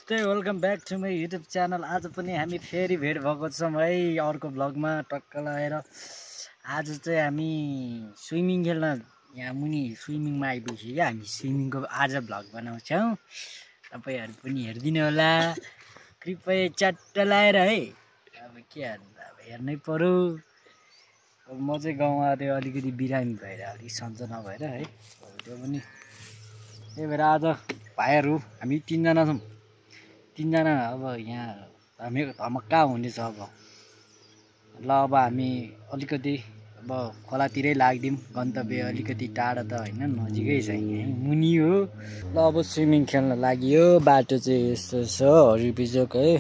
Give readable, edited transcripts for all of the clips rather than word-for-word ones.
नमस्ते welcome back to my YouTube channel. आज पनि हामी फेरि भेट भएको छौँ है अर्को भ्लगमा टक्क लगाएर। आज चाहिँ हामी स्विमिङ खेल्न यहाँ मुनि स्विमिङमा आइपुग्यो। हामी स्विमिङको आज भ्लग बनाउँछौँ, तपाईँहरू पनि हेरिदिनु होला कृपया च्याट्ट लाएर है। अब के हेर्नु, अब हेर्नै पर्यो। अब म चाहिँ गाउँमा त्यो अलिकति बिरामी भएर अलिक सन्चो नभएर है, त्यो पनि त्यही भएर आज भाइहरू हामी तिनजना छौँ। तिनजना अब यहाँ हामी धमक्का हुनेछ। अब अब हामी अलिकति अब खोलातिरै लाग्दिउँ। गन्तव्य अलिकति टाढा त होइन, नजिकै छ, यहीँ मुनि हो। ल अब स्विमिङ खेल्न लागि बाटो चाहिँ यस्तो छ हरिबिजोक है।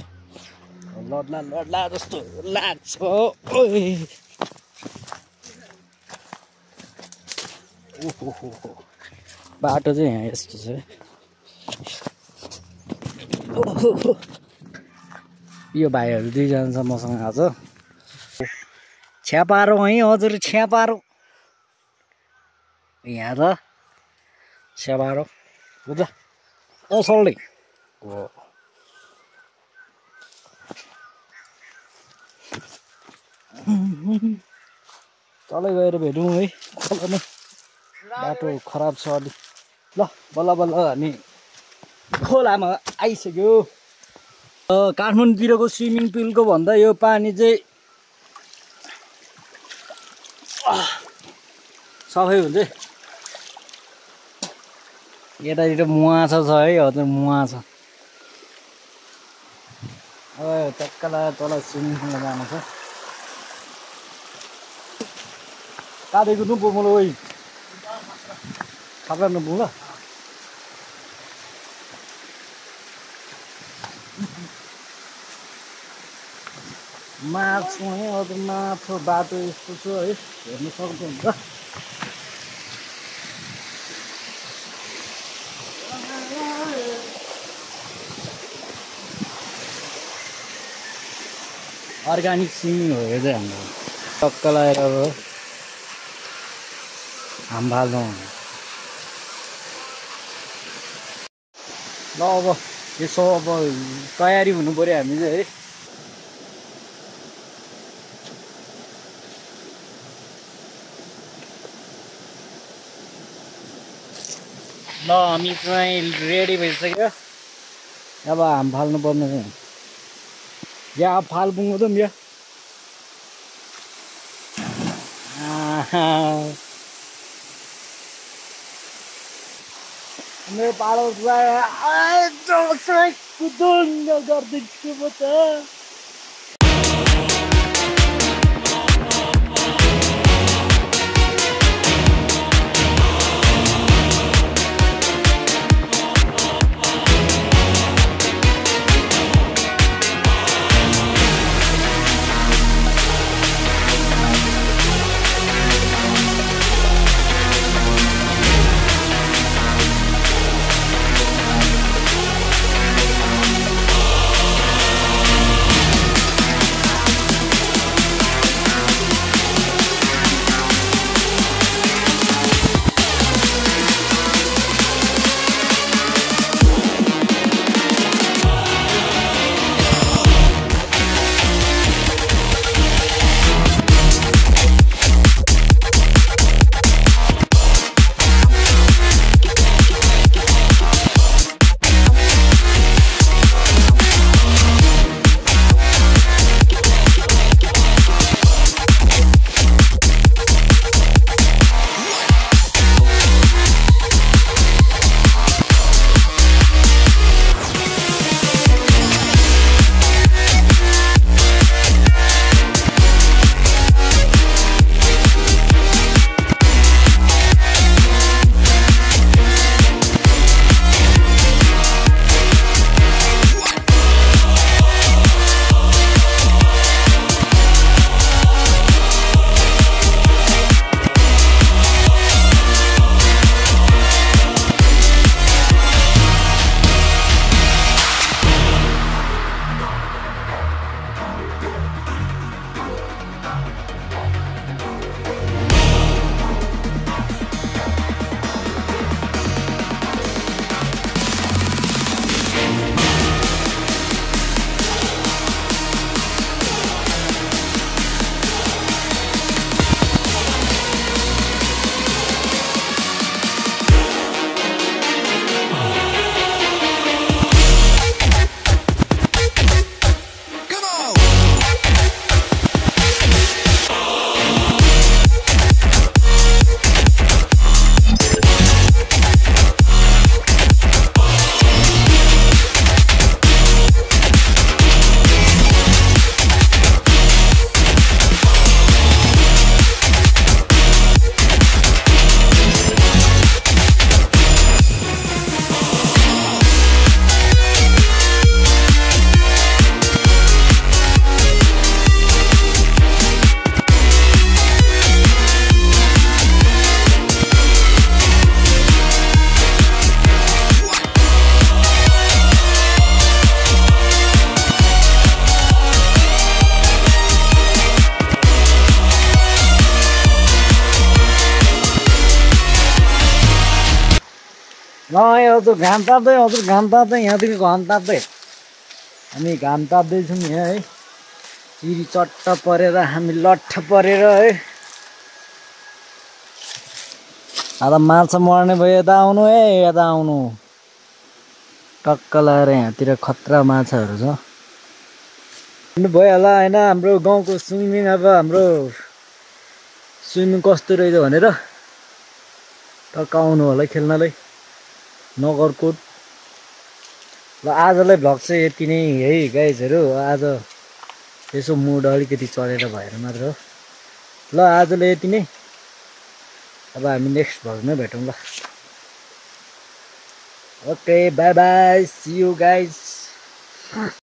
लड्ला लड्ला जस्तो लाग्छ। ओहो बाटो चाहिँ यहाँ यस्तो छ। यो भाइहरू दुईजना छ मसँग आज। छ्यापारो है हजुर, छ्यापारो यहाँ त छ्यापारो बुझ असल्दै हो। तलै गएर भेटौँ है। बाटो खराब छ अलि। ल बल्ल बल्ल हामी खोलामा आइसक्यो। काठमाडौँतिरको स्विमिङ पुलको भन्दा यो पानी चाहिँ सफै हुन्छ। यतातिर मुहाछ छ है हजुर, मुहाछ। अब टक्क लगाएर तल स्विमिङ पुलमा जानु छ। काटेको नुपुङ मलाई ओइ खप्रा नुपुङ ल। माछा है हजुर, माछा बाटो यस्तो छ है, हेर्नु सक्नुहुन्छ। अर्ग्यानिक स्विमिङ हो यो चाहिँ हाम्रो। टक्क लगाएर अब हाम फाल्नु। ल अब यसो अब तयारी हुनु पऱ्यो हामी चाहिँ है। ल हामी चाहिँ रेडी भइसक्यो। अब हाम फाल्नु पर्ने चाहिँ या फाल पुग्नु त या मेरो पालो गरिदिन्छु म त। ल हजुर घाम ताप्दै हजुर घाम ताप्दै यहाँदेखि घाम ताप्दै हामी घाम ताप्दैछौँ यहाँ है चिरी चट्ट परेर हामी लट्ठ परेर है अब माछा मर्ने भयो यता आउनु है यता आउनु टक्क लगाएर यहाँतिर खतरा माछाहरू छ भइहाल्ला होइन हाम्रो गाउँको स्विमिङ अब हाम्रो स्विमिङ कस्तो रहेछ भनेर टक्क आउनु होला खेल्नलाई नगरकोट ल आजलाई भ्लग चाहिँ यति नै है गाइजहरू आज यसो मुड अलिकति चढेर भएर मात्र हो ल आजलाई यति नै अब हामी नेक्स्ट भ्लगमै भेटौँ ल okay bye bye see you guys